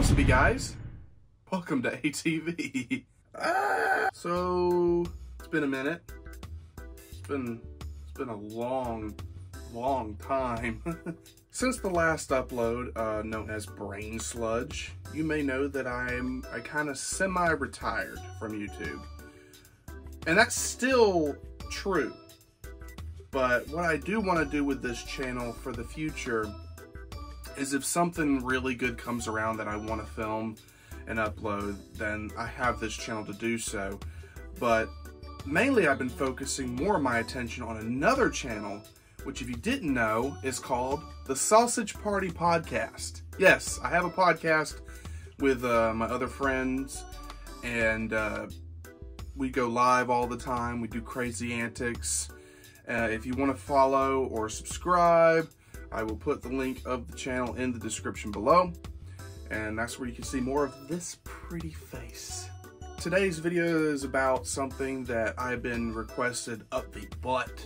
What's up, you guys? Welcome to ATV. So it's been a minute. It's been a long time since the last upload, known as Brain Sludge. You may know that I kind of semi-retired from YouTube, and that's still true. But what I do want to do with this channel for the future is, if something really good comes around that I want to film and upload, then I have this channel to do so. But mainly I've been focusing more of my attention on another channel, which, if you didn't know, is called the Sausage Party Podcast. Yes, I have a podcast with my other friends, and we go live all the time. We do crazy antics. If you want to follow or subscribe, I will put the link of the channel in the description below, and that's where you can see more of this pretty face. Today's video is about something that I've been requested up the butt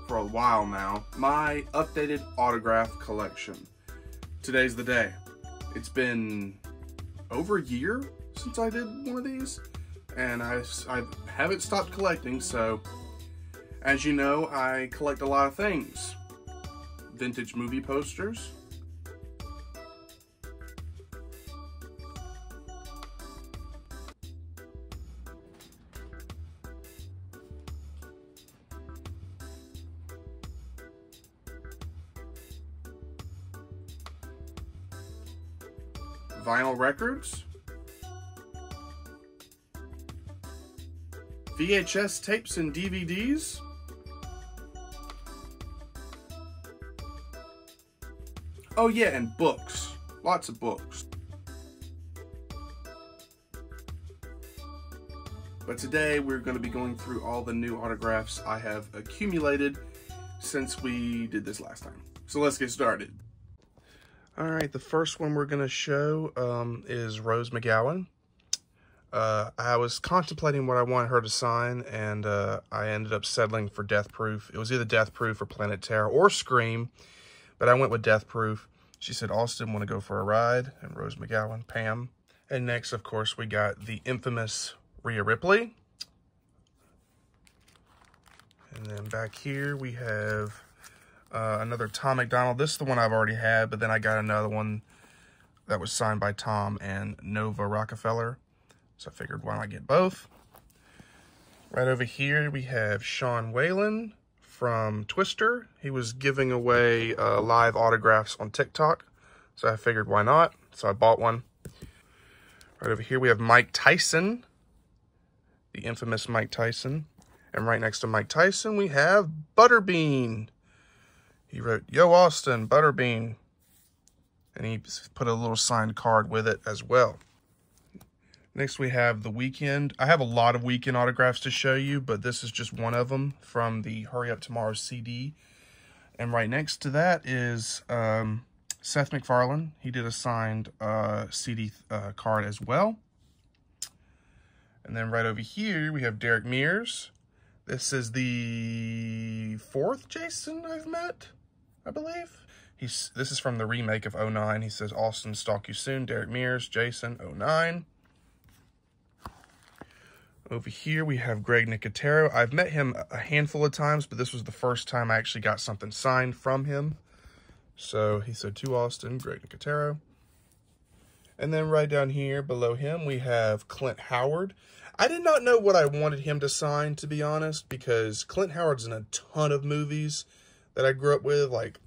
for a while now: my updated autograph collection. Today's the day. It's been over a year since I did one of these, and I haven't stopped collecting. So, as you know, I collect a lot of things. Vintage movie posters, vinyl records, VHS tapes and DVDs, oh yeah, and books. Lots of books. But today we're going to be going through all the new autographs I have accumulated since we did this last time. So let's get started. Alright, the first one we're going to show is Rose McGowan. I was contemplating what I wanted her to sign, and I ended up settling for Death Proof. It was either Death Proof or Planet Terror or Scream, but I went with Death Proof. She said, "Austin, want to go for a ride?" And Rose McGowan, Pam. And next, of course, we got the infamous Rhea Ripley. And then back here, we have another Tom McDonald. This is the one I've already had, but then I got another one that was signed by Tom and Nova Rockefeller. So I figured, why not get both? Right over here, we have Sean Whalen from Twister. He was giving away live autographs on TikTok, so I figured, why not? So I bought one. Right over here we have Mike Tyson, the infamous Mike Tyson. And right next to Mike Tyson we have Butterbean. He wrote, "Yo Austin, Butterbean," and he put a little signed card with it as well. Next we have The Weeknd. I have a lot of Weeknd autographs to show you, but this is just one of them from the Hurry Up Tomorrow CD. And right next to that is Seth MacFarlane. He did a signed CD card as well. And then right over here we have Derek Mears. This is the 4th Jason I've met, I believe. This is from the remake of 09. He says, "Austin, stalk you soon, Derek Mears, Jason, 09. Over here, we have Greg Nicotero. I've met him a handful of times, but this was the first time I actually got something signed from him. So he said, "To Austin, Greg Nicotero." And then right down here below him, we have Clint Howard. I did not know what I wanted him to sign, to be honest, because Clint Howard's in a ton of movies that I grew up with. Like,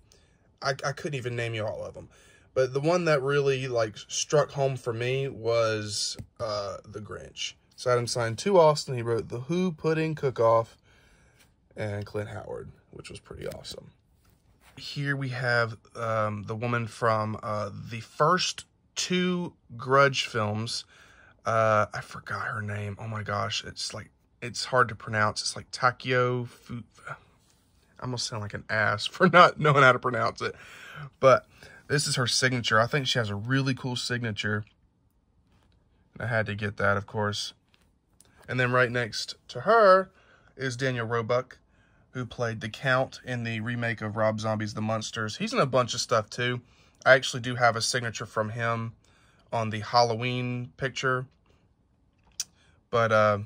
I couldn't even name you all of them. But the one that really, like, struck home for me was The Grinch. So I had him sign "To Austin." He wrote "The Who Pudding Cook-Off" and Clint Howard, which was pretty awesome. Here we have the woman from the first 2 Grudge films. I forgot her name. Oh my gosh, it's hard to pronounce. It's like Takio Fu. I almost sound like an ass for not knowing how to pronounce it. But this is her signature. I think she has a really cool signature. I had to get that, of course. And then right next to her is Daniel Roebuck, who played the Count in the remake of Rob Zombie's The Munsters. He's in a bunch of stuff too. I actually do have a signature from him on the Halloween picture. But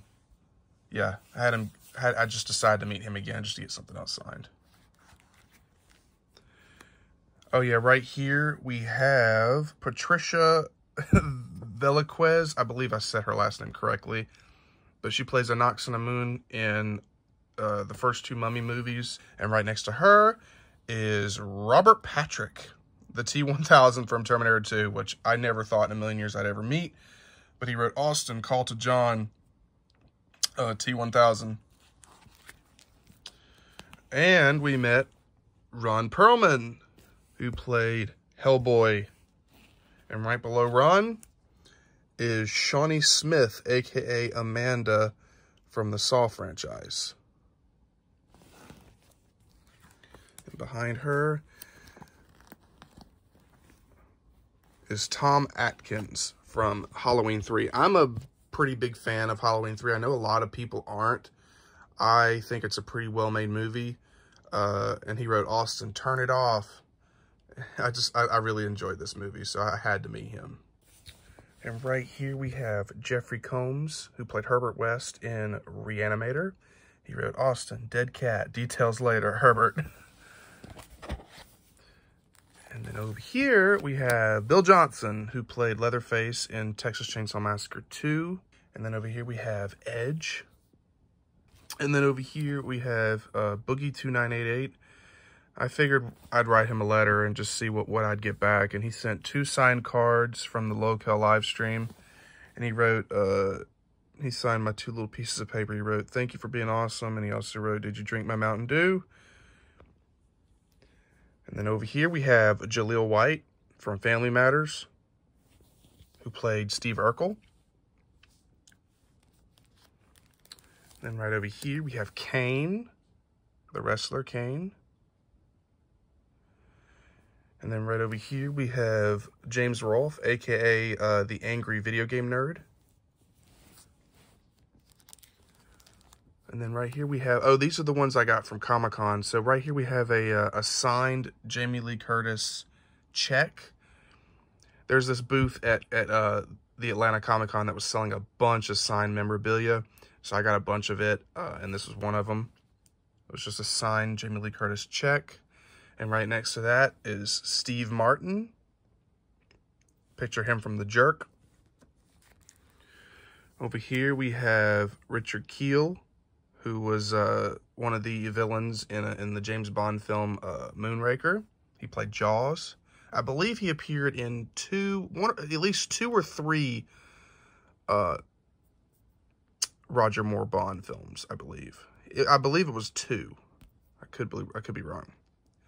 yeah, I just decided to meet him again just to get something else signed. Oh yeah, right here we have Patricia Velasquez. I believe I said her last name correctly. But she plays Anoxina Moon in the first 2 Mummy movies. And right next to her is Robert Patrick, the T-1000 from Terminator 2, which I never thought in a million years I'd ever meet. But he wrote Austin, Call to John, T-1000. And we met Ron Perlman, who played Hellboy. And right below Ron is Shawnee Smith, a.k.a. Amanda, from the Saw franchise. And behind her is Tom Atkins from Halloween 3. I'm a pretty big fan of Halloween 3. I know a lot of people aren't. I think it's a pretty well-made movie. And he wrote Austin, Turn It Off. I really enjoyed this movie, so I had to meet him. And right here we have Jeffrey Combs, who played Herbert West in Reanimator. He wrote Austin, Dead Cat, details later, Herbert. And then over here we have Bill Johnson, who played Leatherface in Texas Chainsaw Massacre 2. And then over here we have Edge. And then over here we have Boogie2988. I figured I'd write him a letter and just see what I'd get back. And he sent 2 signed cards from the Locale live stream. And he wrote, he signed my 2 little pieces of paper. He wrote, thank you for being awesome. And he also wrote, did you drink my Mountain Dew? And then over here we have Jaleel White from Family Matters, who played Steve Urkel. Then right over here we have Kane, the wrestler Kane. And then right over here, we have James Rolfe, a.k.a. the Angry Video Game Nerd. And then right here we have, oh, these are the ones I got from Comic-Con. So right here we have a signed Jamie Lee Curtis check. There's this booth at the Atlanta Comic-Con that was selling a bunch of signed memorabilia. So I got a bunch of it, and this was one of them. It was just a signed Jamie Lee Curtis check. And right next to that is Steve Martin. Picture him from The Jerk. Over here we have Richard Kiel, who was one of the villains in the James Bond film Moonraker. He played Jaws. I believe he appeared in at least two or three Roger Moore Bond films, I believe. I believe it was 2. I could be wrong.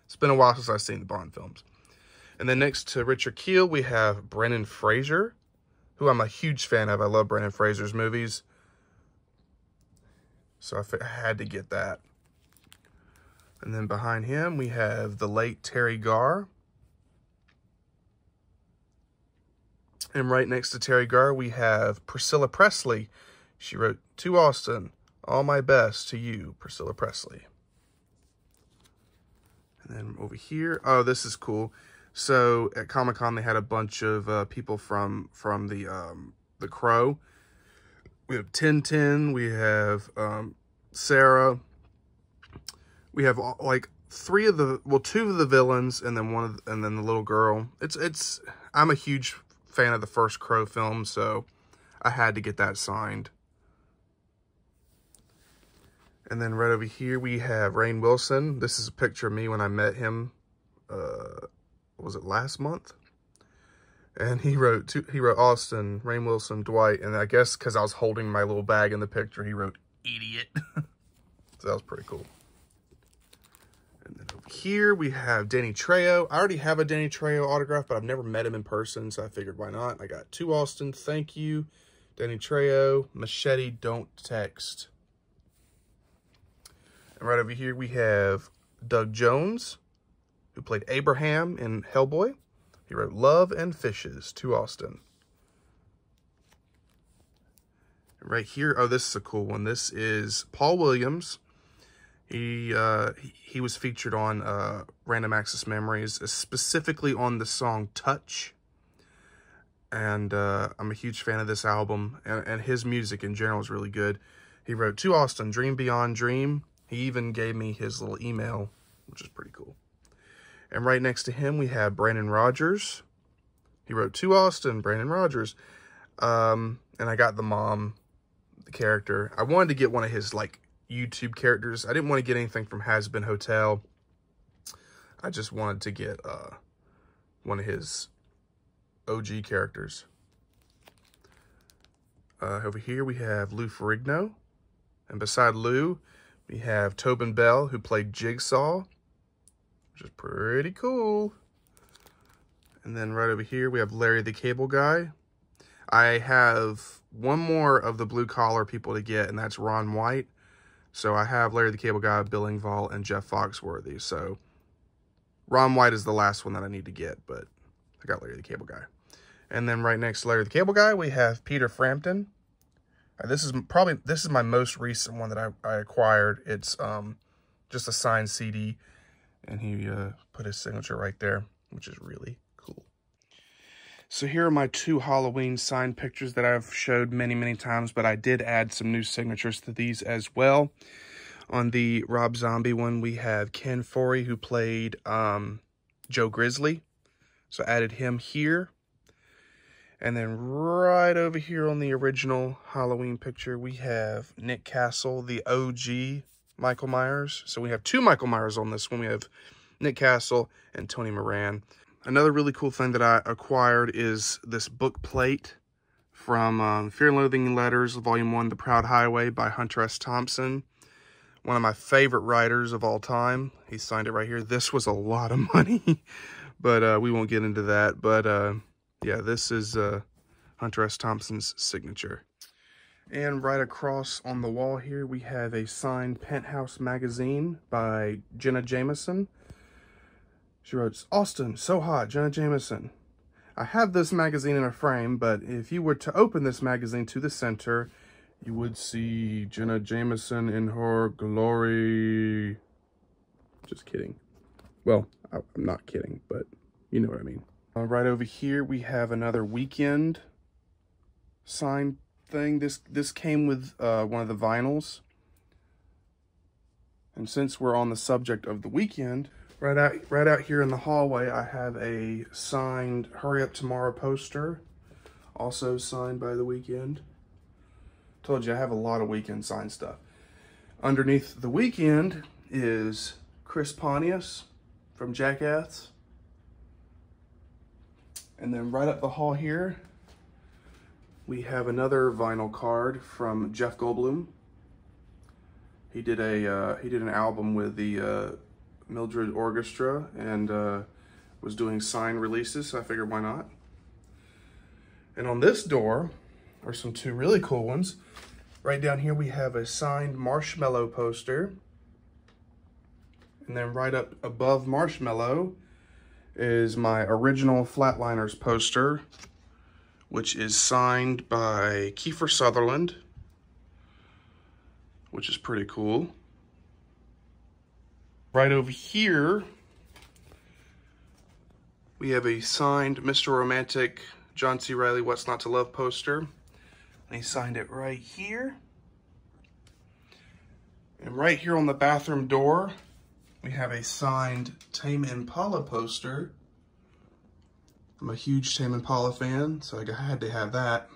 It's been a while since I've seen the Bond films. And then next to Richard Kiel, we have Brendan Fraser, who I'm a huge fan of. I love Brendan Fraser's movies. So I had to get that. And then behind him, we have the late Terry Garr. And right next to Terry Garr, we have Priscilla Presley. She wrote, to Austin, all my best to you, Priscilla Presley. And then over here, oh, this is cool. So at Comic-Con, they had a bunch of people from the Crow. We have Tintin, we have Sarah. We have like 2 of the villains, and then and then the little girl. I'm a huge fan of the first Crow film, so I had to get that signed. And then right over here, we have Rainn Wilson. This is a picture of me when I met him, was it last month? And he wrote Austin, Rainn Wilson, Dwight, and I guess because I was holding my little bag in the picture, he wrote, idiot. So that was pretty cool. And then over here, we have Danny Trejo. I already have a Danny Trejo autograph, but I've never met him in person, so I figured, why not? I got to Austin, thank you. Danny Trejo, Machete, don't text. And right over here, we have Doug Jones, who played Abraham in Hellboy. He wrote Love and Fishes to Austin. And right here, oh, this is a cool one. This is Paul Williams. He was featured on Random Access Memories, specifically on the song Touch. and I'm a huge fan of this album, and his music in general is really good. He wrote To Austin, Dream Beyond Dream. He even gave me his little email, which is pretty cool. And right next to him, we have Brandon Rogers. He wrote To Austin, Brandon Rogers. And I got the mom, the character. I wanted to get one of his, like, YouTube characters. I didn't want to get anything from Has Been Hotel. I just wanted to get one of his OG characters. Over here, we have Lou Ferrigno. And beside Lou, we have Tobin Bell, who played Jigsaw, which is pretty cool. And then right over here, we have Larry the Cable Guy. I have one more of the blue-collar people to get, and that's Ron White. So I have Larry the Cable Guy, Bill Engvall, and Jeff Foxworthy. So Ron White is the last one that I need to get, but I got Larry the Cable Guy. And then right next to Larry the Cable Guy, we have Peter Frampton. This is my most recent one that I acquired. It's just a signed CD, and he put his signature right there, which is really cool. So here are my 2 Halloween signed pictures that I've showed many, many times, but I did add some new signatures to these as well. On the Rob Zombie one, we have Ken Foree, who played Joe Grizzly. So I added him here. And then right over here on the original Halloween picture, we have Nick Castle, the OG Michael Myers. So we have 2 Michael Myers on this one. We have Nick Castle and Tony Moran. Another really cool thing that I acquired is this book plate from Fear and Loathing Letters, Volume 1, The Proud Highway by Hunter S. Thompson. One of my favorite writers of all time. He signed it right here. This was a lot of money, but we won't get into that. But yeah, this is Hunter S. Thompson's signature. And right across on the wall here, we have a signed Penthouse magazine by Jenna Jameson. She wrote, Austin, so hot, Jenna Jameson. I have this magazine in a frame, but if you were to open this magazine to the center, you would see Jenna Jameson in her glory. Just kidding. Well, I'm not kidding, but you know what I mean. Right over here, we have another Weekend signed thing. This came with one of the vinyls. And since we're on the subject of the Weekend, right out here in the hallway, I have a signed Hurry Up Tomorrow poster, also signed by the Weekend. Told you I have a lot of Weekend signed stuff. Underneath the Weekend is Chris Pontius from Jackass. And then right up the hall here, we have another vinyl card from Jeff Goldblum. He did an album with the Mildred Orchestra and was doing signed releases, so I figured why not. And on this door are some 2 really cool ones. Right down here we have a signed Marshmello poster. And then right up above Marshmello is my original Flatliners poster, which is signed by Kiefer Sutherland, which is pretty cool. Right over here, we have a signed Mr. Romantic John C. Reilly What's Not to Love poster. And he signed it right here. And right here on the bathroom door, we have a signed Tame Impala poster. I'm a huge Tame Impala fan, so I had to have that.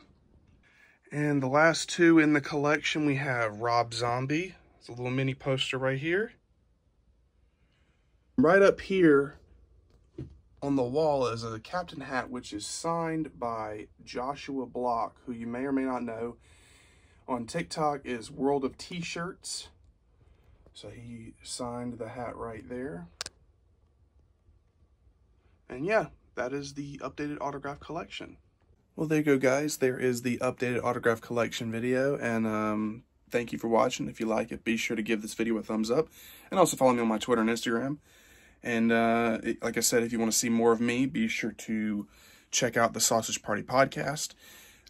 And the last 2 in the collection, we have Rob Zombie. It's a little mini poster right here. Right up here on the wall is a captain hat, which is signed by Joshua Block, who you may or may not know. On TikTok is World of T-Shirts. So he signed the hat right there. And yeah, that is the updated autograph collection. Well, there you go, guys. There is the updated autograph collection video. And thank you for watching. If you like it, be sure to give this video a thumbs up. And also follow me on my Twitter and Instagram. And like I said, if you want to see more of me, be sure to check out the Sausage Party podcast.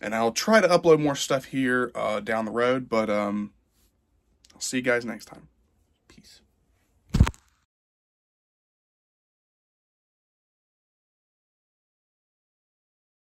And I'll try to upload more stuff here down the road. But I'll see you guys next time. Peace.